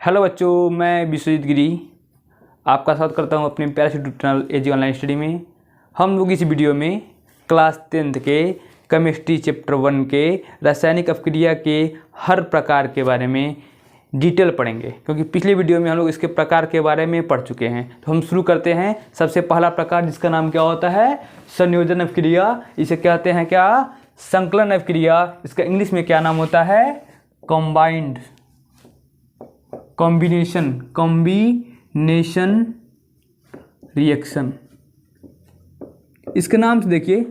Hello बच्चों, मैं विश्वजीत गिरी आपका स्वागत करता हूं अपने प्यारे से यूट्यूब चैनल एजी ऑनलाइन स्टडी में। हम लोग इस वीडियो में क्लास 10th के केमिस्ट्री चैप्टर 1 के रासायनिक अपक्रिया के हर प्रकार के बारे में डिटेल पढ़ेंगे, क्योंकि पिछले वीडियो में हम लोग इसके प्रकार के बारे में पढ़ चुके हैं। तो हम शुरू करते हैं। सबसे पहला प्रकार जिसका नाम क्या होता है, संयोजन अपक्रिया। इसे कहते हैं क्या, संकलन अपक्रिया। इसका इंग्लिश में क्या नाम होता है, कॉम्बाइंड कॉम्बिनेशन रिएक्शन। इसके नाम से देखिए,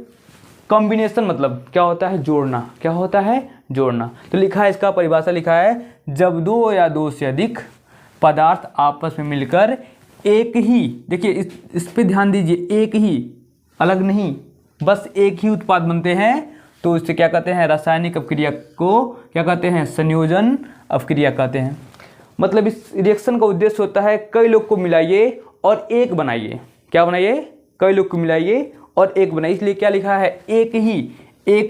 कॉम्बिनेशन मतलब क्या होता है, जोड़ना। क्या होता है, जोड़ना। तो लिखा है, इसका परिभाषा लिखा है, जब दो या दो से अधिक पदार्थ आपस में मिलकर एक ही, देखिए इस पे ध्यान दीजिए, एक ही, अलग नहीं, बस एक ही उत्पाद बनते हैं, तो इससे क्या कहते हैं, रासायनिक अपक्रिया को क्या कहते हैं, संयोजन अपक्रिया कहते हैं। मतलब इस रिएक्शन का उद्देश्य होता है, कई लोग को मिलाइए और एक बनाइए। क्या बनाइए, कई लोग को मिलाइए और एक बनाइए। इसलिए क्या लिखा है, एक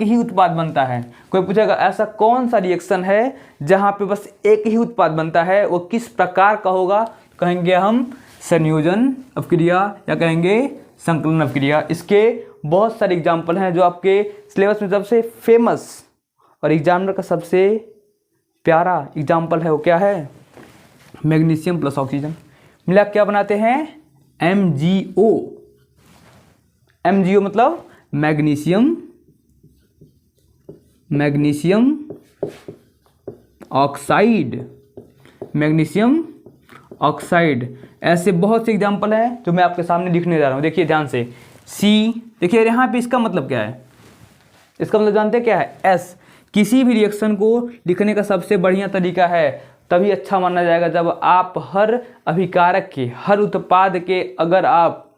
ही उत्पाद बनता है। कोई पूछेगा ऐसा कौन सा रिएक्शन है जहां पे बस एक ही उत्पाद बनता है, वो किस प्रकार का होगा, कहेंगे हम संयोजन अपक्रिया या कहेंगे संकलन अपक्रिया। इसके बहुत सारे एग्जाम्पल हैं जो आपके सिलेबस में सबसे फेमस और एग्जामिनर का सबसे प्यारा एग्जाम्पल है, वो क्या है, मैग्नीशियम प्लस ऑक्सीजन मिला क्या बनाते हैं, MgO। MgO मतलब मैग्नीशियम ऑक्साइड। ऐसे बहुत से एग्जाम्पल हैं जो मैं आपके सामने लिखने जा रहा हूं। देखिए ध्यान से, C, देखिए यहाँ पे इसका मतलब क्या है, इसका मतलब जानते हैं क्या है, S। किसी भी रिएक्शन को लिखने का सबसे बढ़िया तरीका है, तभी अच्छा माना जाएगा, जब आप हर अभिकारक के, हर उत्पाद के, अगर आप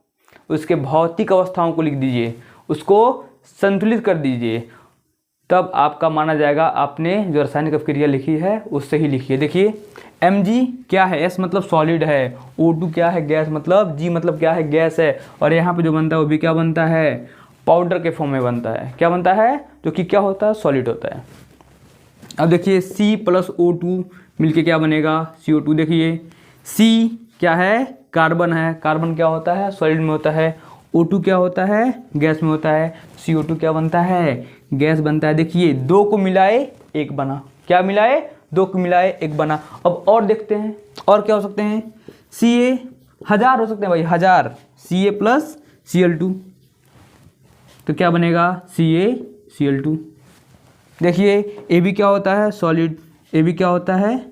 उसके भौतिक अवस्थाओं को लिख दीजिए, उसको संतुलित कर दीजिए, तब आपका माना जाएगा आपने जो रासायनिक अपक्रिया लिखी है उससे ही लिखी है। देखिए Mg क्या है, S मतलब सॉलिड है, O2 क्या है, गैस, मतलब G मतलब क्या है, गैस है, और यहाँ पे जो बनता है वो भी क्या बनता है, पाउडर के फॉर्म में बनता है। क्या बनता है, जो कि क्या होता है, सॉलिड होता है। अब देखिए C प्लस O2 मिलके क्या बनेगा, CO2। देखिए C क्या है, कार्बन है, कार्बन क्या होता है, सॉलिड में होता है। O2 क्या होता है, गैस में होता है। CO2 क्या बनता है, गैस बनता है। देखिए दो को मिलाए एक बना, क्या मिलाए, दो को मिलाए एक बना। अब और देखते हैं, और क्या हो सकते हैं, Ca 1000 हो सकते हैं भाई, 1000 Ca प्लस Cl2, तो क्या बनेगा, CaCl2। देखिए Ab क्या होता है, सॉलिड, Ab क्या होता है,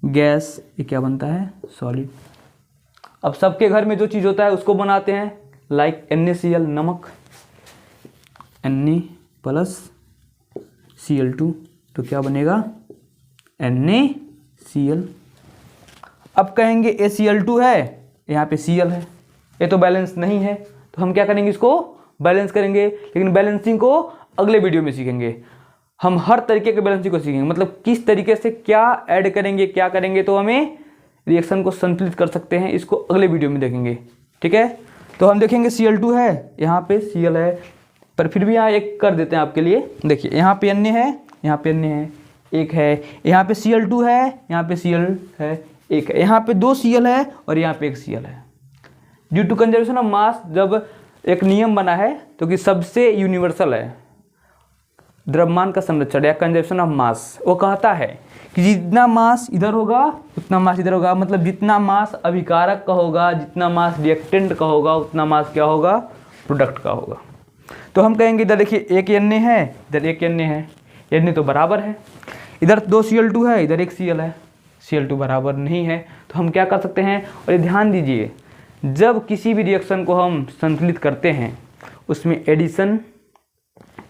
गैस, ये क्या बनता है, सॉलिड। अब सबके घर में जो चीज़ होता है उसको बनाते हैं, लाइक NaCl, नमक, Na प्लस Cl2, तो क्या बनेगा, NaCl। अब कहेंगे ACl2 है, यहाँ पे Cl है, ये तो बैलेंस नहीं है, तो हम क्या करेंगे, इसको बैलेंस करेंगे। लेकिन बैलेंसिंग को अगले वीडियो में सीखेंगे। हम हर तरीके के बैलेंसिंग को सीखेंगे, मतलब किस तरीके से क्या ऐड करेंगे, क्या करेंगे तो हमें रिएक्शन को संतुलित कर सकते हैं, इसको अगले वीडियो में देखेंगे। ठीक है, तो हम देखेंगे Cl2 है, यहाँ पे Cl है, पर फिर भी यहाँ एक कर देते हैं आपके लिए। देखिए यहाँ पे Na है, यहाँ पे Na है, एक है, यहाँ पे Cl2 है, यहाँ पे Cl है, एक है, यहाँ पे 2 Cl है और यहाँ पे 1 Cl है। Due to conservation of mass, जब एक नियम बना है तो कि सबसे यूनिवर्सल है द्रव्यमान का संरक्षण या कंजर्वेशन ऑफ मास, वो कहता है कि जितना मास इधर होगा उतना मास इधर होगा, मतलब जितना मास अभिकारक का होगा, जितना मास रिएक्टेंट का होगा, उतना मास क्या होगा, प्रोडक्ट का होगा। तो हम कहेंगे इधर देखिए एक Na है, इधर एक Na है, Na तो बराबर है, इधर 2 Cl2 है, इधर 1 Cl है, Cl2 बराबर नहीं है, तो हम क्या कर सकते हैं, और ये ध्यान दीजिए, जब किसी भी रिएक्शन को हम संतुलित करते हैं उसमें एडिशन,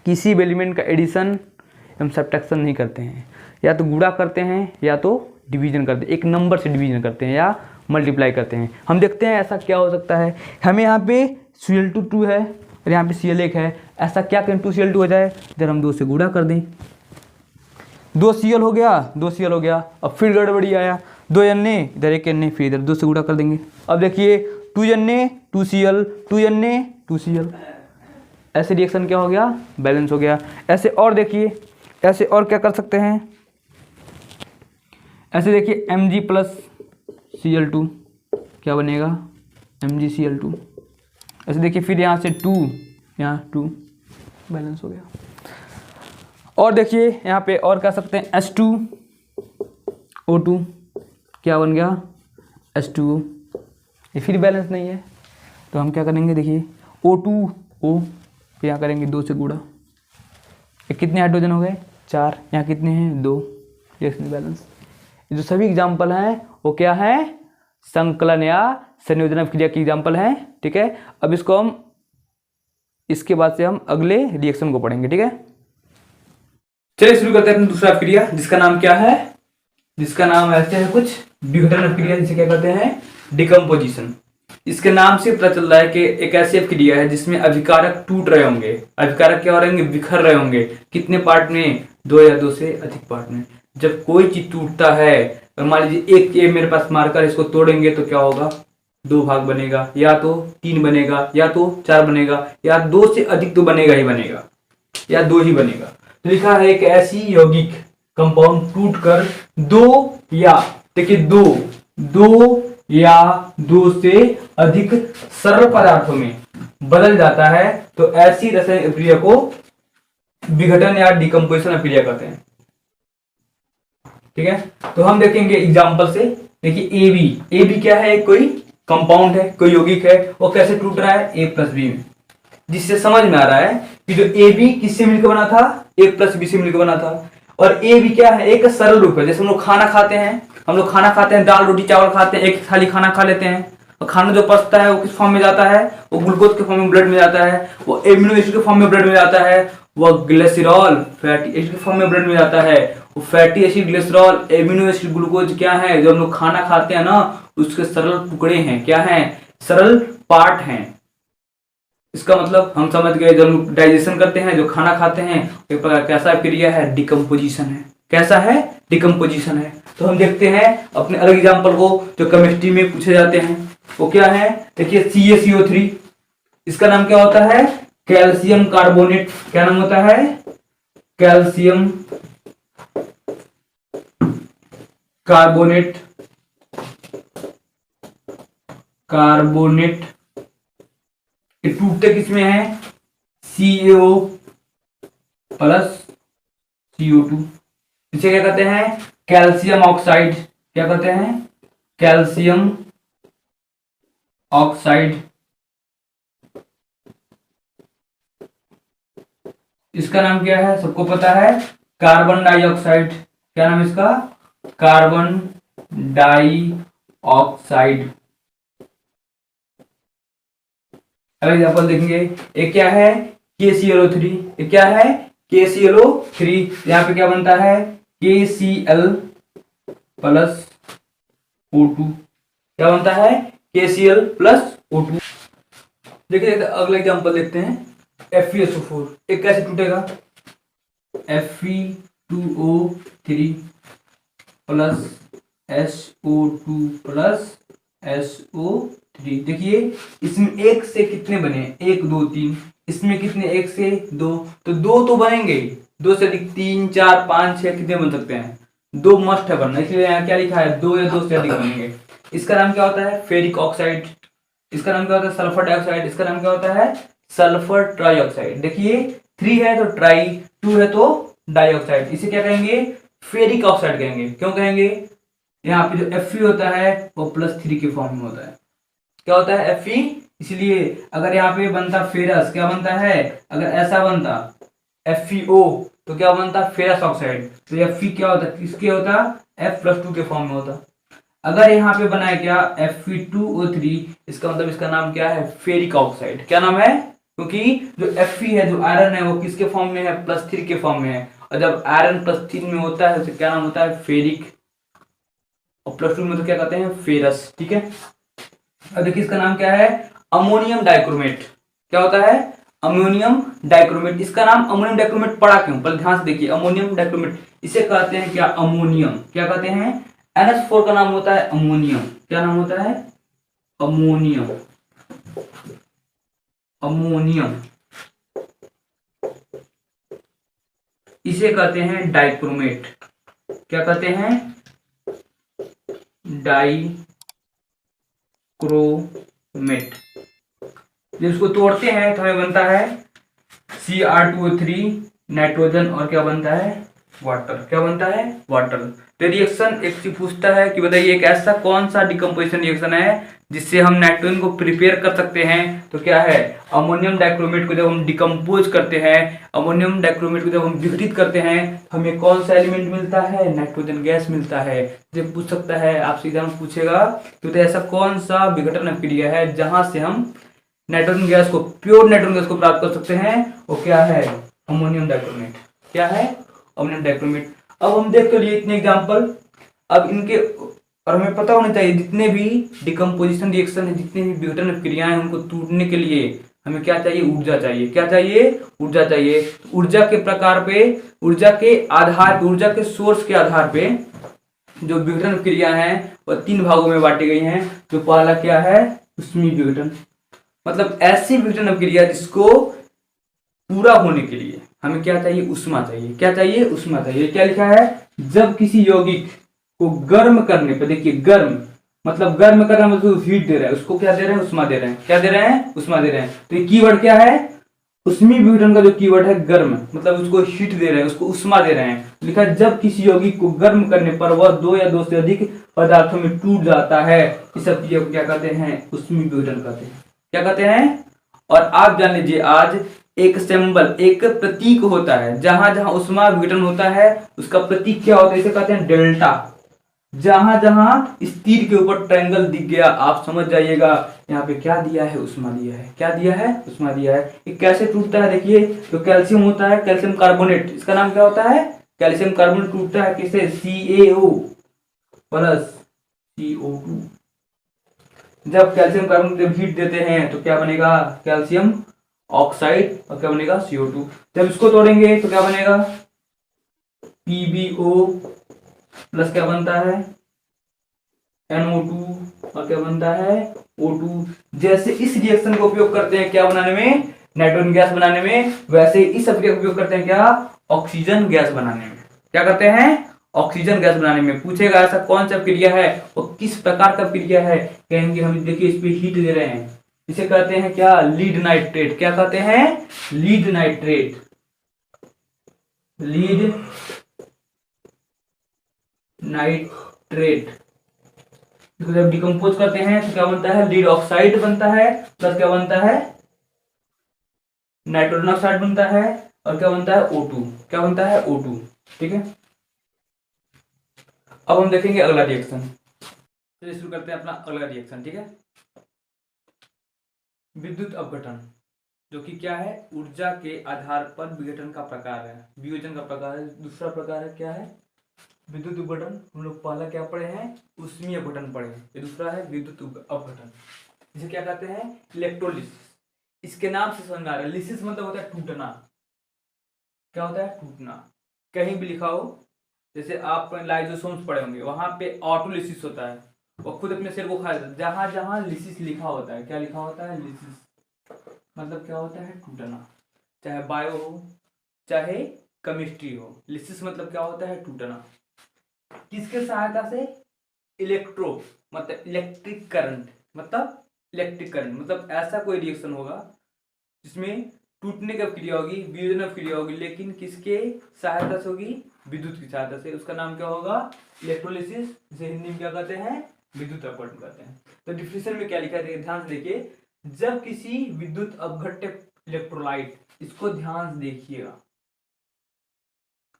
किसी भी एलिमेंट का एडिशन हम सब्ट्रैक्शन नहीं करते हैं, या तो गुणा करते हैं या तो डिवीजन करते हैं, एक नंबर से डिवीजन करते हैं या मल्टीप्लाई करते हैं। हम देखते हैं ऐसा क्या हो सकता है, हमें यहाँ पे Cl2 2 है और यहाँ पे Cl1 है, ऐसा क्या करें 2 Cl2 हो जाए, इधर हम 2 से गुणा कर दें, 2 Cl हो गया, 2 Cl हो गया। अब फिर गड़बड़ी आया, 2 Na, इधर 1 Na, फिर इधर 2 से गुणा कर देंगे। अब देखिए 2 Na 2 Cl, 2 Na 2 Cl, ऐसे रिएक्शन क्या हो गया, बैलेंस हो गया। ऐसे और देखिए, ऐसे और क्या कर सकते हैं, ऐसे देखिए Mg प्लस Cl2 क्या बनेगा, MgCl2। ऐसे देखिए फिर यहाँ से 2, यहाँ 2 बैलेंस हो गया। और देखिए यहाँ पे और कह सकते हैं H2O2 क्या बन गया, H2O। ये फिर बैलेंस नहीं है तो हम क्या करेंगे, देखिए O2O यहाँ करेंगे 2 से गुणा। ये कितने हाइड्रोजन हो गए, 4। यहाँ कितने हैं, 2। Reaction balance. ये जो सभी एग्जाम्पल हैं वो क्या है, संकलन या संयोजन क्रिया की एग्जाम्पल हैं। ठीक है, अब इसको हम इसके बाद से हम अगले रिएक्शन को पढ़ेंगे। ठीक है, चलिए शुरू करते हैं अपनी दूसरा क्रिया, जिसका नाम क्या है, जिसका नाम ऐसे है कुछ, विघटन क्रिया, जिसे क्या कहते हैं, डिकम्पोजिशन। इसके नाम से पता चल रहा है कि एक ऐसी क्रिया है जिसमें अभिकारक टूट रहे होंगे। अभिकारक क्या हो रहे होंगे, बिखर रहे होंगे। कितने पार्ट में, 2 या 2 से अधिक पार्ट में। जब कोई चीज टूटता है, मान लीजिए एक ये मेरे पास मार्कर, इसको तोड़ेंगे तो क्या होगा, 2 भाग बनेगा, या तो 3 बनेगा, या तो 4 बनेगा, या 2 से अधिक तो बनेगा ही बनेगा, या 2 ही बनेगा। तो लिखा है एक ऐसी यौगिक कंपाउंड टूटकर 2 या, देखिए 2 या 2 से अधिक सरल पदार्थों में बदल जाता है, तो ऐसी रासायनिक क्रिया को विघटन या डिकम्पोजिशन क्रिया कहते हैं। ठीक है, तो हम देखेंगे एग्जांपल से। देखिए AB क्या है, कोई कंपाउंड है, कोई यौगिक है, वो कैसे टूट रहा है, A प्लस बी में। जिससे समझ में आ रहा है कि जो AB किससे मिलकर बना था, A प्लस बी से मिलकर बना था। और AB क्या है, एक सरल रूप है। जैसे हम लोग खाना खाते हैं, दाल रोटी चावल खाते हैं, एक थाली खाना खा लेते हैं, और खाना जो पचता है वो किस फॉर्म में जाता है, वो ग्लूकोज के फॉर्म में ब्लड में जाता है, वो एमिनो एसिड के फॉर्म में ब्लड में जाता है, वो ग्लिसरॉल फैटी एसिड के फॉर्म में ब्लड में जाता है। वो fatty acid, glycerol, amino acid, glucose क्या है, जब हम लोग खाना खाते हैं ना, उसके सरल टुकड़े हैं, क्या हैं, सरल पार्ट हैं। इसका मतलब हम समझ गए, जब हम डाइजेशन करते हैं, जो खाना खाते हैं, एक प्रकार कैसा क्रिया है, डिकम्पोजिशन है। कैसा है, डिकम्पोजिशन है। तो हम देखते हैं अपने अलग एग्जांपल को जो केमिस्ट्री में पूछे जाते हैं। वो क्या है, देखिए CaCO3, इसका नाम क्या होता है, कैल्शियम कार्बोनेट। क्या नाम होता है, कैल्शियम कार्बोनेट। ये टूटते किसमें है, CaO प्लस CO2। इसे क्या कहते हैं, कैल्शियम ऑक्साइड। क्या कहते हैं, कैल्शियम ऑक्साइड। इसका नाम क्या है, सबको पता है, कार्बन डाइऑक्साइड। क्या नाम इसका, कार्बन डाइऑक्साइड। अब एग्जांपल देखेंगे, एक क्या है, KClO3। ये क्या है, KClO3। यहाँ पे क्या बनता है, KCl प्लस O2। क्या बनता है, KCl प्लस O2। देखिए अगला एग्जांपल देखते हैं, FeSO4। एक कैसे टूटेगा, Fe2O3 plus SO2 plus SO3। देखिए इसमें एक से कितने बने, 1 2 3। इसमें कितने, 1 से 2, तो 2 तो बनेंगे, 2 से अधिक 3 4 5 6 कितने बन सकते हैं, 2 मस्ट है बनना। इसलिए यहाँ क्या लिखा है, 2 या 2 से अधिक बनेंगे। इसका नाम क्या होता है, फेरिक ऑक्साइड। इसका नाम क्या होता है, सल्फर डाइऑक्साइड। इसका नाम क्या होता है, सल्फर ट्राइऑक्साइड। देखिए 3 है तो ट्राई, 2 है तो डाइऑक्साइड। इसे क्या कहेंगे, फेरिक ऑक्साइड कहेंगे। क्यों कहेंगे, यहाँ पे जो Fe होता है वो +3 के फॉर्म में होता है। क्या होता है, Fe। इसलिए अगर यहाँ पे बनता फेरस, क्या बनता है, अगर ऐसा बनता FeO तो क्या बनता, फेरस ऑक्साइड। तो Fe क्या होता, किसके होता, F+2 के फॉर्म में होता। अगर यहाँ पे बना है क्या, Fe2O3, इसका मतलब इसका नाम क्या है, फेरिक ऑक्साइड। क्या नाम है, क्योंकि जो Fe है, जो आयरन है, वो किसके फॉर्म में है, +3 के फॉर्म में है। और जब आयरन +3 में होता है तो क्या नाम होता है, फेरिक। और +2 में तो क्या कहते हैं, फेरस। ठीक है, अब देखिए इसका नाम क्या है, अमोनियम डाइक्रोमेट। क्या होता है, अमोनियम डाइक्रोमेट। इसका नाम अमोनियम डाइक्रोमेट पड़ा क्यों, पहले ध्यान से देखिए। अमोनियम डाइक्रोमेट इसे कहते हैं क्या, अमोनियम। क्या कहते हैं, NH4 का नाम होता है अमोनियम। क्या नाम होता है, अमोनियम। अमोनियम इसे कहते हैं डाइक्रोमेट। क्या कहते हैं, डाइक्रोमेट। जब इसको तोड़ते हैं तो हमें बनता है Cr2O3 नाइट्रोजन और क्या बनता है वाटर। क्या बनता है वाटर। तो रिएक्शन एक चीज पूछता है कि बताइए एक ऐसा कौन सा डिकम्पोजिशन रिएक्शन है जिससे हम नाइट्रोजन को प्रिपेयर कर सकते हैं। तो क्या है अमोनियम डाइक्रोमेट को जब हम डिकम्पोज करते हैं, अमोनियम डाइक्रोमेट को जब हम विघटित करते हैं हमें कौन सा एलिमेंट मिलता है नाइट्रोजन गैस मिलता है। जब पूछ सकता है आपसे एग्जाम पूछेगा तो ऐसा कौन सा विघटन क्रिया है जहां से हम नाइट्रोजन गैस को प्योर नाइट्रोजन गैस को प्राप्त कर सकते हैं वो क्या है अमोनियम डाइक्रोमेट। क्या है अमोनियम डाइक्रोमेट। अब हम देख तो लिए इतने एग्जांपल। अब इनके और हमें पता होना चाहिए जितने भी डिकम्पोजिशन रिएक्शन है, जितने भी विघटन क्रियाएं हैं उनको टूटने के लिए हमें क्या चाहिए ऊर्जा चाहिए। क्या चाहिए ऊर्जा चाहिए। ऊर्जा के प्रकार पे, ऊर्जा के आधार, ऊर्जा के सोर्स के आधार पे जो विघटन क्रिया है वह 3 भागों में बांटी गई हैं। जो पहला क्या है ऊष्मीय विघटन, मतलब ऐसी विघटन क्रिया जिसको पूरा होने के लिए हमें क्या चाहिए ऊष्मा चाहिए। क्या चाहिए ऊष्मा चाहिए। क्या लिखा है जब किसी यौगिक को गर्म करने पर, देखिए गर्म मतलब गर्म करना मतलब हीट दे रहा है, उसको क्या दे रहे हैं ऊष्मा दे रहे हैं। क्या दे रहे हैं ऊष्मा दे रहे हैं। तो ये कीवर्ड क्या है ऊष्मीय विघटन का जो कीवर्ड है गर्म, मतलब उसको हीट दे रहे हैं, उसको ऊष्मा दे रहे हैं। लिखा है जब किसी यौगिक को गर्म करने पर वह 2 या 2 से अधिक पदार्थों में टूट जाता है, इस सब क्रिया को क्या कहते हैं ऊष्मीय विघटन कहते हैं। क्या कहते हैं। और आप जान लीजिए आज एक सिंबल, एक प्रतीक होता है, जहां जहां ऊष्मा विघटन होता है उसका प्रतीक क्या होता है, इसे कहते हैं डेल्टा। जहां जहां इस तीर के ऊपर ट्रायंगल दिख गया आप समझ जाइएगा यहाँ पे क्या दिया है ऊष्मा दिया है। क्या दिया है ऊष्मा दिया है। ये कैसे टूटता है देखिए, तो कैल्शियम होता है, कैल्शियम कार्बोनेट, इसका नाम क्या होता है कैल्शियम कार्बोनेट। टूटता है किससे CaO प्लस CO2। जब कैल्शियम कार्बोनेट जब हीट देते हैं तो क्या बनेगा कैल्शियम ऑक्साइड और क्या बनेगा CO2। जब इसको तोड़ेंगे तो क्या बनेगा PbO प्लस क्या बनता है NO2 और क्या बनता है O2। जैसे इस रिएक्शन का उपयोग करते हैं क्या बनाने में नाइट्रोजन गैस बनाने में, वैसे इस अभिक्रिया का उपयोग करते हैं क्या ऑक्सीजन गैस बनाने में। क्या करते हैं ऑक्सीजन गैस बनाने में। पूछेगा ऐसा कौन सा क्रिया है और किस प्रकार का क्रिया है, कहेंगे हम देखिए इस पे हीट दे रहे हैं, इसे कहते हैं क्या लीड नाइट्रेट। क्या कहते हैं लीड नाइट्रेट। लीड नाइट्रेट इसको जब डिकम्पोज करते हैं तो क्या बनता है लीड ऑक्साइड बनता है, प्लस क्या बनता है नाइट्रोजन ऑक्साइड बनता है और क्या बनता है O2। क्या बनता है O2। ठीक है। अब हम देखेंगे अगला रिएक्शन। चलिए शुरू करते हैं अपना अगला रिएक्शन। ठीक है। विद्युत अपघटन जो कि क्या है ऊर्जा के आधार पर विघटन का प्रकार है, वियोजन का प्रकार है। दूसरा प्रकार है क्या है विद्युत अपघटन। हम लोग पहला क्या पढ़े हैं ऊष्मीय अपघटन पढ़े हैं, ये दूसरा है विद्युत अपघटन। इसे क्या कहते हैं इलेक्ट्रोलिसिस। इसके नाम से समझ में आ रहा है लिसिस मतलब होता है टूटना। क्या होता है टूटना। कहीं भी लिखा हो जैसे आप लाइजोसोम्स पढ़े होंगे वहां पे ऑटोलिसिस होता है, वो खुद अपने सिर को खा जाता है। जहां जहां लिसिस लिखा होता है, क्या लिखा होता है लिसिस मतलब क्या होता है टूटना। चाहे बायो हो चाहे केमिस्ट्री हो, लिसिस मतलब क्या होता है टूटना। किसके सहायता से इलेक्ट्रो मतलब इलेक्ट्रिक करंट, मतलब इलेक्ट्रिक करंट मतलब ऐसा कोई रिएक्शन होगा जिसमें टूटने की क्रिया होगी, वियोजन क्रिया होगी, लेकिन किसके सहायता से होगी विद्युत की सहायता से। उसका नाम क्या होगा इलेक्ट्रोलिसिस, जिसे हिंदी में क्या कहते हैं विद्युत अपघटन कहते हैं। तो डिफिनेशन में क्या लिखा है ध्यान से देखिए, जब किसी विद्युत अपघट्य इलेक्ट्रोलाइट, इसको ध्यान से देखिएगा,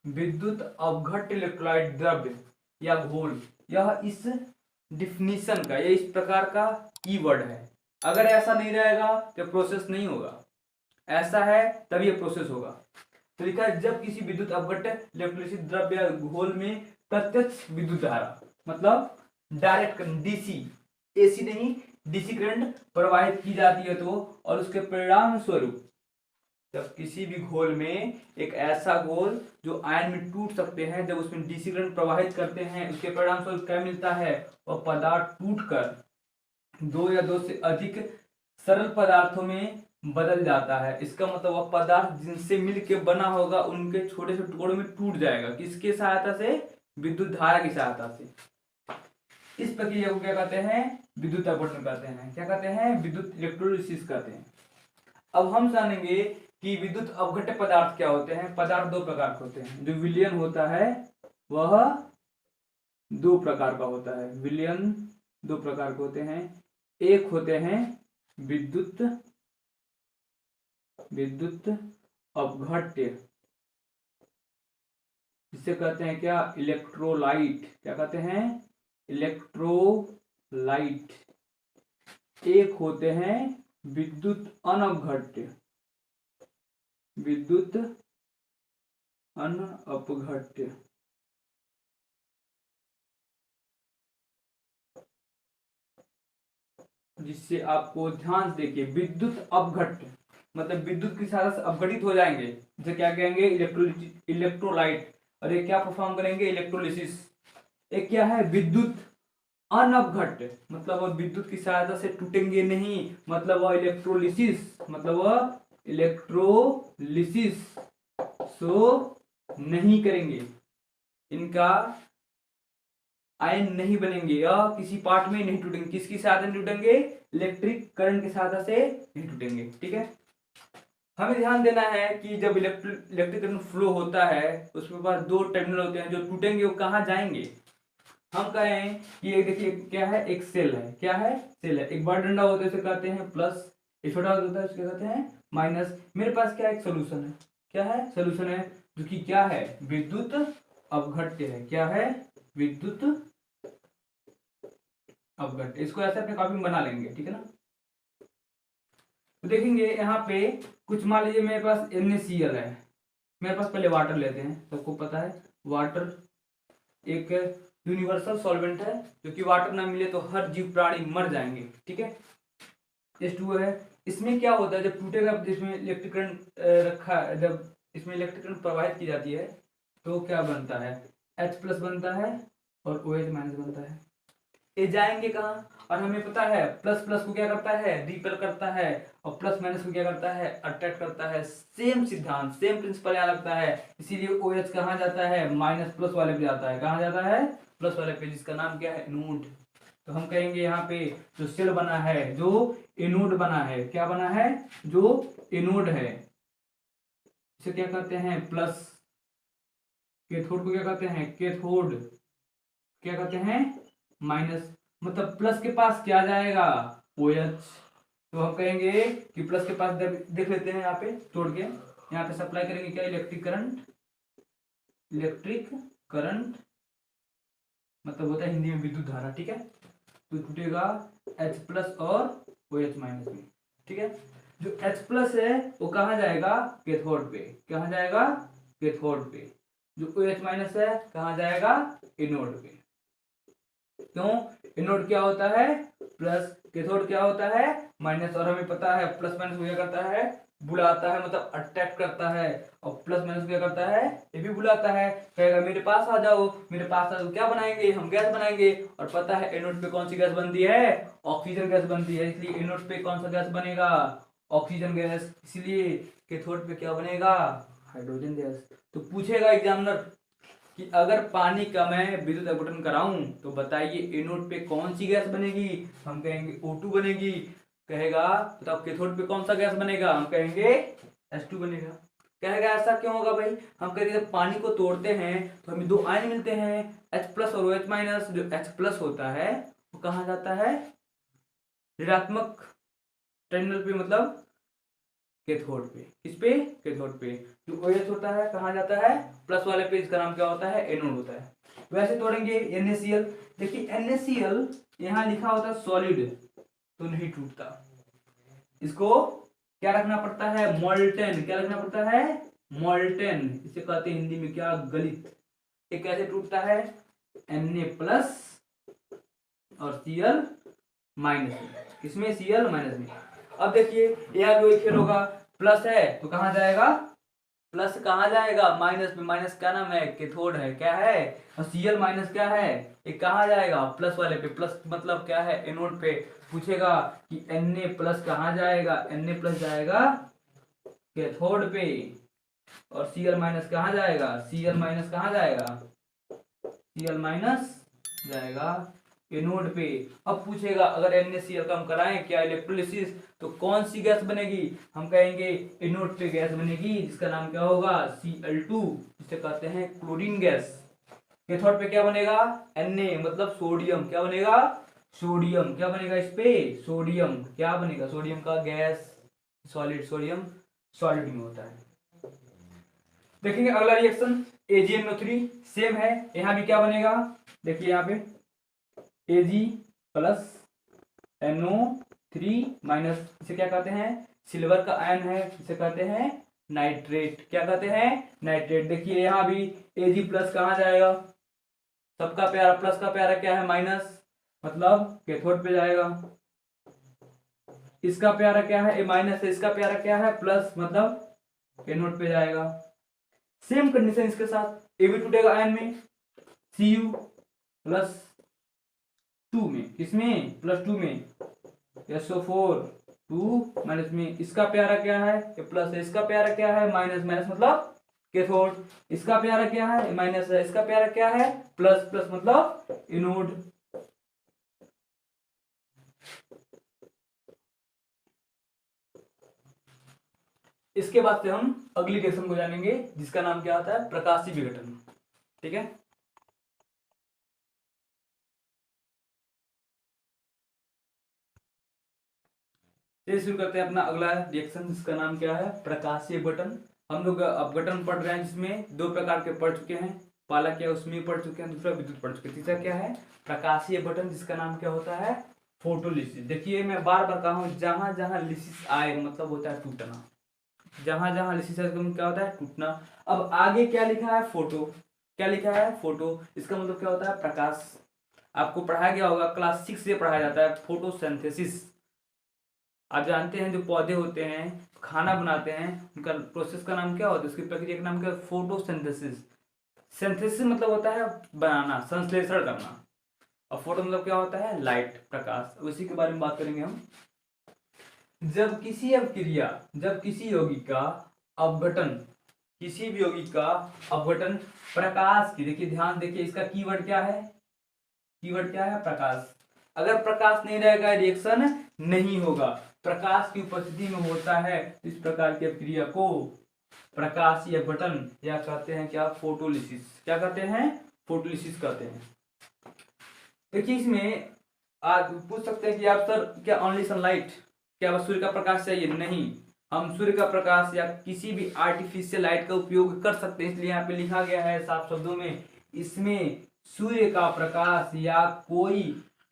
विद्युत अपघट्य इलेक्ट्रोलाइट द्रव्य या घोल, यह इस डिफिनीशन का या इस प्रकार का कीवर्ड है। अगर ऐसा नहीं रहेगा तो प्रोसेस नहीं होगा, ऐसा है तब ये प्रोसेस होगा। तो लिखा है जब किसी विद्युत अपघट्य इलेक्ट्रोलिसिस द्रव्य या घोल में प्रत्यक्ष विद्युत धारा मतलब डायरेक्ट करंट डीसी, एसी नहीं डीसी करंट प्रवाहित की जाती है तो, और उसके परिणाम स्वरूप जब किसी भी घोल में एक ऐसा घोल जो आयन में टूट सकते हैं, जब उसमें डीसी करंट प्रवाहित करते हैं उसके परिणाम स्वरूप क्या मिलता है वह पदार्थ टूटकर 2 या 2 से अधिक सरल पदार्थों में बदल जाता है। इसका मतलब वह पदार्थ जिनसे मिलकर बना होगा उनके छोटे से टुकड़ों में टूट जाएगा। किसके सहायता से विद्युत धारा की सहायता से। इस प्रक्रिया को क्या कहते हैं, विद्युत अपघटन कहते हैं। क्या कहते हैं, विद्युत इलेक्ट्रोलिसिस कहते हैं। अब हम जानेंगे कि विद्युत अपघट्य पदार्थ क्या होते हैं। पदार्थ दो प्रकार के होते हैं। जो विलयन होता है वह दो प्रकार का होता है। विलयन दो प्रकार के होते हैं। एक होते हैं विद्युत अपघट्य, जिसे कहते हैं क्या, इलेक्ट्रोलाइट। क्या कहते हैं, इलेक्ट्रोलाइट। एक होते हैं विद्युत अनपघट्य, विद्युत अनपघट्य। जिससे आपको ध्यान से देखिए, विद्युत अपघट्य मतलब विद्युत की सहायता से अपघटित हो जाएंगे, जिसे क्या कहेंगे, इलेक्ट्रोलाइट। और ये क्या परफॉर्म करेंगे, इलेक्ट्रोलिसिस। एक क्या है, विद्युत अनपघट्य मतलब वह विद्युत की सहायता से टूटेंगे नहीं, मतलब वह इलेक्ट्रोलिसिस, मतलब वह इलेक्ट्रोलिसिस सो नहीं करेंगे, इनका आयन नहीं बनेंगे या किसी पार्ट में नहीं टूटेंगे। किसकी सहायता नहीं टूटेंगे, इलेक्ट्रिक करंट की सहायता से नहीं टूटेंगे। ठीक है, हमें ध्यान देना है कि जब इलेक्ट्रिक करंट फ्लो होता है उसके पास दो टर्मिनल होते हैं। जो टूटेंगे वो कहाँ जाएंगे, हम कहें कि ये देखिए क्या है, एक सेल है। क्या है, सेल है। एक बड़ा डंडा होता है उसे कहते हैं प्लस, एक छोटा होता है उसके कहते हैं माइनस। मेरे पास क्या, एक सोल्यूशन है। क्या है, सोल्यूशन है, जो कि क्या है, विद्युत अपघट्य है। क्या है, विद्युत अपघट्य। इसको ऐसे अपने कॉपी में बना लेंगे, ठीक है ना। तो देखेंगे यहाँ पे कुछ, मान लीजिए मेरे पास NaCl है, मेरे पास पहले वाटर लेते हैं। सबको पता है वाटर एक यूनिवर्सल सॉल्वेंट है, जो कि वाटर ना मिले तो हर जीव प्राणी मर जाएंगे। ठीक है, H2O है। इसमें क्या होता है, जब टूटेगा, जिसमें इलेक्ट्रिक करंट रखा, जब इसमें इलेक्ट्रिक करंट प्रवाहित की जाती है तो क्या बनता है, H+ बनता है और OH- बनता है। ये जाएंगे कहाँ, और हमें पता है प्लस प्लस को क्या करता है, रिपेल करता है, और प्लस माइनस को क्या करता है, अट्रैक्ट करता है। सेम सिद्धांत, सेम प्रिंसिपल यहाँ लगता है। इसीलिए OH कहाँ जाता है, माइनस प्लस वाले पे जाता है। कहाँ जाता है, प्लस वाले पे, जिसका नाम क्या है, एनोड। तो हम कहेंगे यहाँ पे जो सेल बना है, जो एनोड बना है, क्या बना है, जो एनोड है, इसे क्या कहते हैं, प्लस। कैथोड को क्या कहते हैं, कैथोड। क्या कहते हैं, माइनस। मतलब प्लस के पास क्या जाएगा, OH। तो हम कहेंगे कि प्लस के पास, देख लेते हैं यहाँ पे तोड़ के, यहाँ पे सप्लाई करेंगे क्या, इलेक्ट्रिक करंट। इलेक्ट्रिक करंट मतलब होता है हिंदी में विद्युत धारा। ठीक है, तो टूटेगा H+ और OH- में। ठीक है, जो H+ है वो कहाँ जाएगा, कैथोड पे। कहाँ जाएगा, कैथोड पे। जो OH- है कहाँ जाएगा, एनोड पे। क्यों, एनोड क्या होता है, प्लस, कैथोड क्या होता है, माइनस। और हमें पता है प्लस माइनस क्या करता है, बुलाता है, मतलब अट्रैक्ट करता है। और प्लस माइनस क्या करता है, ये भी बुलाता है। कहेगा मेरे पास आ जाओ, मेरे पास आ जाओ, क्या बनाएंगे, हम गैस बनाएंगे। और पता है एनोड पे कौन सी गैस बनती है, ऑक्सीजन गैस बनती है। इसलिए एनोड पे कौन सा गैस बनेगा, ऑक्सीजन गैस। इसलिए कैथोड पे क्या बनेगा, हाइड्रोजन गैस। तो पूछेगा एग्जामिनर कि अगर पानी का मैं विद्युत अपघटन कराऊं तो बताइए एनोड पे कौन सी गैस बनेगी। हम कहेंगे O2 बनेगी। कहेगा बताओ कैथोड पे कौन सा गैस बनेगा, हम कहेंगे H2 बनेगा। कहेगा ऐसा क्यों होगा भाई, हम कहेंगे जब पानी को तोड़ते हैं तो हमें दो आयन मिलते हैं, H+ और OH-। जो H+ होता है वो कहाँ जाता है, ऋणात्मक टर्मिनल पे, मतलब कैथोड पे। किस पे, कैथोड पे। जो OH होता है कहाँ जाता है, प्लस वाले पे, इसका नाम क्या होता है, एनोड होता है। वैसे तोड़ेंगे NaCl। देखिए NaCl यहाँ लिखा होता है सॉलिड, तो नहीं टूटता। इसको क्या रखना पड़ता है, मोल्टेन। क्या रखना पड़ता है, मोल्टेन। इसे कहते हैं हिंदी में क्या, गलित। ये कैसे टूटता है, Na+ और Cl- किसमें, Cl- में। अब देखिए यहाँ जो खेल होगा, प्लस है तो कहाँ जाएगा, प्लस कहाँ जाएगा, माइनस में। माइनस क्या नाम है, कैथोड है। क्या है, और Cl- क्या है, ये कहाँ जाएगा, प्लस वाले पे। प्लस मतलब क्या है, एनोड पे। पूछेगा कि Na+ कहाँ जाएगा, Na+ जाएगा कैथोड पे, और Cl- कहाँ जाएगा, Cl- कहाँ जाएगा, Cl- जाएगा एनोड पे। अब पूछेगा अगर NaCl का हम कराएं क्या इलेक्ट्रोलिसिस तो कौन सी गैस बनेगी, हम कहेंगे एनोड पे गैस बनेगी जिसका नाम क्या होगा Cl2, जिसे कहते हैं क्लोरीन गैस। कैथोड पे क्या बनेगा Na मतलब सोडियम, क्या बनेगा सोडियम, क्या बनेगा इस पे सोडियम, क्या बनेगा सोडियम का गैस सॉलिड, सोडियम सॉलिड में होता है। देखेंगे अगला रिएक्शन AgNO3 सेम है, यहां भी क्या बनेगा देखिए यहाँ पे Ag प्लस NO3 माइनस, इसे क्या कहते हैं सिल्वर का आयन है, इसे कहते हैं नाइट्रेट, क्या कहते हैं नाइट्रेट। देखिए यहां भी Ag प्लस कहाँ जाएगा, सबका प्यारा प्लस का प्यारा क्या है माइनस, मतलब कैथोड पे जाएगा। इसका प्यारा क्या है ए माइनस है, इसका प्यारा क्या है प्लस, मतलब एनोड पे जाएगा। सेम कंडीशन इसके साथ ए भी टूटेगा आयन में Cu प्लस 2 में, किसमें प्लस 2 में SO4 2 माइनस में, इसका प्यारा क्या है ए प्लस है, इसका प्यारा क्या है माइनस, माइनस मतलब कैथोड, इसका प्यारा क्या है माइनस है, इसका प्यारा क्या है प्लस, प्लस मतलब एनोड। इसके बाद से हम अगली रिएक्शन को जानेंगे जिसका नाम क्या होता है प्रकाशीय विघटन, ठीक है। ये शुरू करते हैं अपना अगला रिएक्शन जिसका नाम क्या है प्रकाशीय अपघटन। हम लोग अपघटन पढ़ रहे हैं जिसमें दो प्रकार के पढ़ चुके हैं, पहला क्या उसमें पढ़ चुके हैं, दूसरा विद्युत पढ़ चुके हैं, तीसरा क्या है प्रकाशीय अपघटन जिसका नाम क्या होता है फोटोलिसिस। देखिए मैं बार बार कहा हूं जहां जहां लिसिस आए मतलब होता है टूटना, जहां जहां लिसिस आए क्या होता है टूटना। अब आगे क्या लिखा है फोटो, क्या लिखा है फोटो, इसका मतलब क्या होता है प्रकाश। आपको पढ़ाया गया होगा क्लास 6 से पढ़ाया जाता है फोटोसिंथेसिस। आप जानते हैं जो पौधे होते हैं खाना बनाते हैं उनका प्रोसेस का नाम क्या होता है, उसकी प्रक्रिया का नाम क्या है फोटोसिंथेसिस। सिंथेसिस मतलब होता है बनाना संश्लेषण करना, और फोटो मतलब क्या होता है लाइट प्रकाश, उसी के बारे में बात करेंगे हम। जब किसी अभिक्रिया, जब किसी यौगिक का अपघटन, किसी भी यौगिक का अपघटन प्रकाश की, देखिए ध्यान देखिए इसका कीवर्ड क्या है, कीवर्ड क्या है प्रकाश। अगर प्रकाश नहीं रहेगा रिएक्शन नहीं होगा, प्रकाश की उपस्थिति में होता है इस प्रकार की अभिक्रिया को प्रकाशीय अपघटन या कहते हैं क्या फोटोलिसिस, क्या कहते हैं फोटोलिसिस कहते हैं। देखिए इसमें आज पूछ सकते हैं कि आप सर क्या ओनली सनलाइट, क्या बस सूर्य का प्रकाश चाहिए, नहीं, हम सूर्य का प्रकाश या किसी भी आर्टिफिशियल लाइट का उपयोग कर सकते हैं, इसलिए यहाँ पे लिखा गया है साफ शब्दों में इसमें सूर्य का प्रकाश या कोई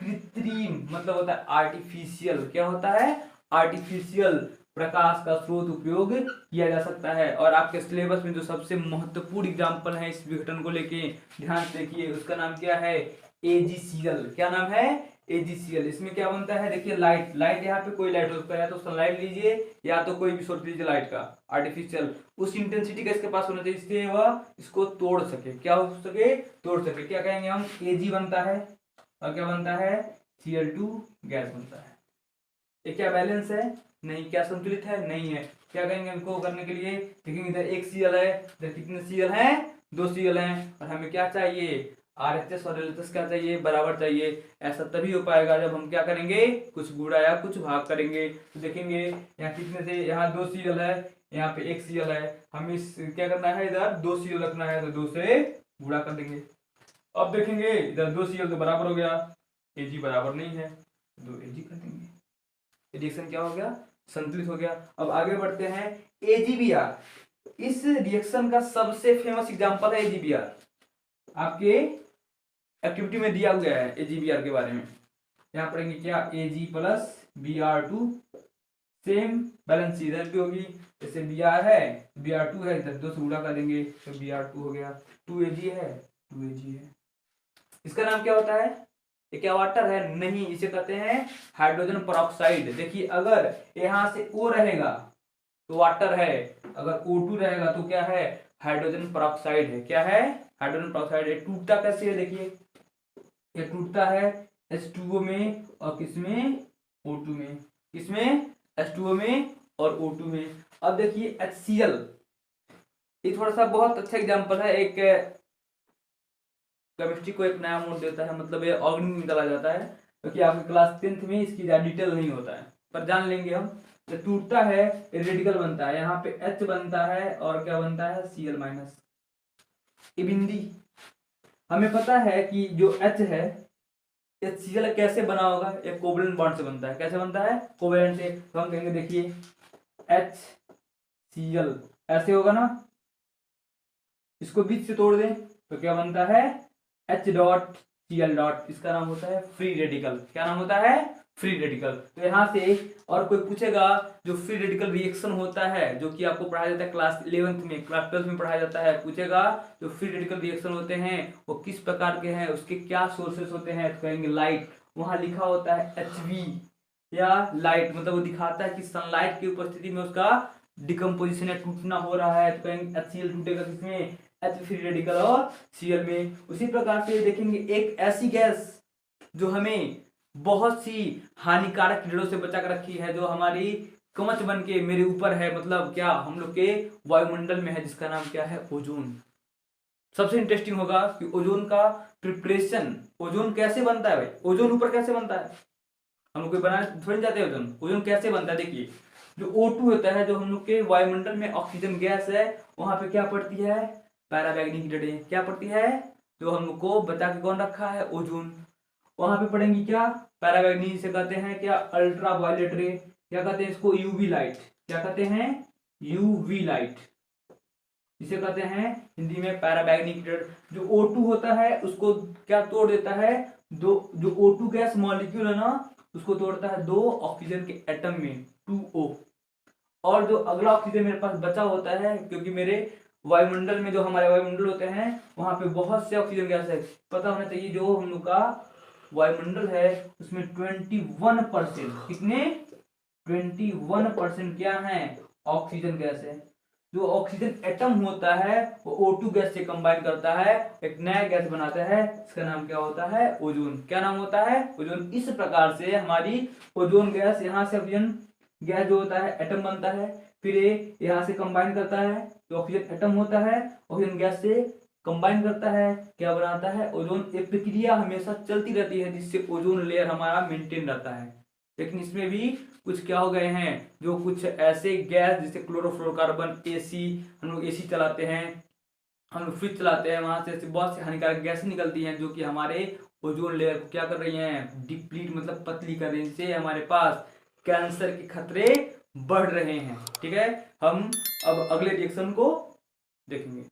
कृत्रिम मतलब होता है आर्टिफिशियल, क्या होता है आर्टिफिशियल प्रकाश का स्रोत उपयोग किया जा सकता है। और आपके सिलेबस में जो सबसे महत्वपूर्ण एग्जाम्पल है इस विघटन को लेके ध्यान से देखिए, उसका नाम क्या है AgCl, क्या नाम है AgCl। इसमें क्या बनता है देखिए लाइट, लाइट यहाँ पे कोई लाइट हो सकता है, या तो सनलाइट लीजिए या तो कोई भी सोर्स लीजिए लाइट का आर्टिफिशियल, उस इंटेंसिटी का इसके पास होना चाहिए इससे वह इसको तोड़ सके, क्या हो सके तोड़ सके, क्या कहेंगे हम Ag बनता है और क्या बनता है Cl2 गैस बनता है। ये क्या बैलेंस है नहीं, क्या संतुलित है नहीं है, क्या कहेंगे इनको करने के लिए, देखेंगे इधर एक Cl है, इधर कितने Cl हैं 2 Cl हैं, और हमें क्या चाहिए RHS और LHS क्या चाहिए बराबर चाहिए। ऐसा तभी हो पाएगा जब हम क्या करेंगे कुछ गुणा या कुछ भाग करेंगे। तो देखेंगे यहाँ कितने से, यहाँ 2 Cl है, यहाँ पे 1 Cl है, हमें इस क्या करना है इधर 2 Cl रखना है तो 2 से गुणा कर देंगे। अब देखेंगे इधर 2 Cl तो बराबर हो गया, Ag बराबर नहीं है 2 Ag कर देंगे, रिएक्शन क्या हो गया संतुलित हो गया। अब आगे बढ़ते हैं AgBr, इस रिएक्शन का सबसे फेमस एग्जांपल है AgBr, आपके एक्टिविटी में दिया गया है AgBr के बारे में। यहाँ पढ़ेंगे क्या Ag plus Br2 same balance इधर भी होगी, जैसे Br है Br2 है इधर 2 से गुणा कर देंगे तो Br2 हो गया, 2Ag है 2Ag है। इसका नाम क्या होता है, ये क्या वाटर है नहीं, इसे कहते हैं हाइड्रोजन परऑक्साइड। देखिए अगर यहां से O रहेगा तो वाटर है, अगर O2 रहेगा तो क्या है हाइड्रोजन परऑक्साइड है, क्या है हाइड्रोजन परऑक्साइड है। टूटता कैसे है देखिए, ये टूटता है H2O में और किसमें O2 में, किसमें H2O में और O2 में। अब देखिए HCl, ये थोड़ा सा बहुत अच्छा एग्जांपल है, एक केमिस्ट्री को एक नया मोड देता है, मतलब ये ऑर्गेनिक निकला जाता है, क्योंकि आपकी क्लास 10th में इसकी ज़्यादा डिटेल नहीं होता है, पर जान लेंगे हम। जब टूटता है रेडिकल बनता है, यहाँ पे H बनता है और क्या बनता है Cl माइनस। ये बिंदी हमें पता है कि जो H है HCl कैसे बना होगा, एक कोवलेंट बॉन्ड से बनता है। कैसे बनता है? कोवलेंट से। तो हम कहेंगे देखिए HCl ऐसे होगा ना, इसको बीच से तोड़ दें तो क्या बनता है H डॉट Cl डॉट, इसका नाम होता है फ्री रेडिकल। क्या नाम होता है? Free radical. तो यहाँ से और कोई पूछेगा जो फ्री रेडिकल रिएक्शन होता है, जो कि आपको पढ़ाया जाता है क्लास 11th में, क्लास 12th में पढ़ाया जाता है, पूछेगा जो फ्री रेडिकल रिएक्शन होते हैं वो किस प्रकार के हैं, उसके क्या सोर्सेस होते हैं, तो कहेंगे लाइट। वहां लिखा होता है HV या लाइट, मतलब वो दिखाता है कि सनलाइट की उपस्थिति में उसका डिकम्पोजिशन या टूटना हो रहा है, तो कहेंगे HCl टूटेगा किसमें? H फ्री रेडिकल और Cl में। उसी प्रकार से देखेंगे एक ऐसी गैस जो हमें बहुत सी हानिकारक किरणों से बचा कर रखी है, जो हमारी कवच बन के मेरे ऊपर है, मतलब क्या हम लोग के वायुमंडल में है, जिसका नाम क्या है? ओजोन। सबसे इंटरेस्टिंग होगा कि ओजोन का प्रिपरेशन, ओजोन कैसे बनता है भाई, ओजोन ऊपर कैसे बनता है, हम लोग बनाने थोड़ी जाते हैं ओजोन। ओजोन कैसे बनता है? देखिए जो O2 होता है, जो हम लोग के वायुमंडल में ऑक्सीजन गैस है, वहां पे क्या पड़ती है? Paramagnetic radiation. क्या पड़ती है? जो हम लोग को बचा के कौन रखा है? ओजोन। वहां पे पढ़ेंगी क्या? पैरामैग्नेटिक से कहते हैं क्या? अल्ट्रा वायलेट रे। क्या कहते हैं इसको? UV light. क्या कहते हैं? यूवी लाइट, जिसे कहते हैं हिंदी में पैरामैग्नेटिक रेडिएशन। जो O2 होता है उसको क्या तोड़ देता है? दो, जो O2 गैस मॉलिक्यूल है ना, उसको तोड़ता है दो ऑक्सीजन के एटम में, 2O। और जो अगला ऑक्सीजन मेरे पास बचा होता है, क्योंकि मेरे वायुमंडल में, जो हमारे वायुमंडल होते हैं, वहां पे बहुत से ऑक्सीजन गैस है, पता होना चाहिए। जो हम लोग का वायुमंडल है उसमें 21%, कितने? 21% क्या है? ऑक्सीजन गैस है। जो ऑक्सीजन एटम होता है वो O2 गैस से कंबाइन करता है, एक नया गैस बनाता है, इसका नाम क्या होता है? ओजोन। क्या नाम होता है? ओजोन। इस प्रकार से हमारी ओजोन गैस, यहाँ से ऑक्सीजन गैस जो होता है एटम बनता है, फिर ये यहाँ से कंबाइन करता है, जो ऑक्सीजन एटम होता है ऑक्सीजन गैस से कंबाइन करता है, क्या बनाता है? ओजोन। एक प्रक्रिया हमेशा चलती रहती है जिससे ओजोन लेयर हमारा मेंटेन रहता है। लेकिन इसमें भी कुछ क्या हो गए हैं, जो कुछ ऐसे गैस जैसे क्लोरोफ्लोरोकार्बन, AC, हम लोग AC चलाते हैं, हम लोग फ्रिज चलाते हैं, वहां से ऐसे बहुत सी हानिकारक गैस निकलती हैं, जो कि हमारे ओजोन लेयर को क्या कर रही हैं? डिप्लीट, मतलब पतली कर रही हैं, जिससे हमारे पास कैंसर के खतरे बढ़ रहे हैं। ठीक है, हम अब अगले रिएक्शन को देखेंगे।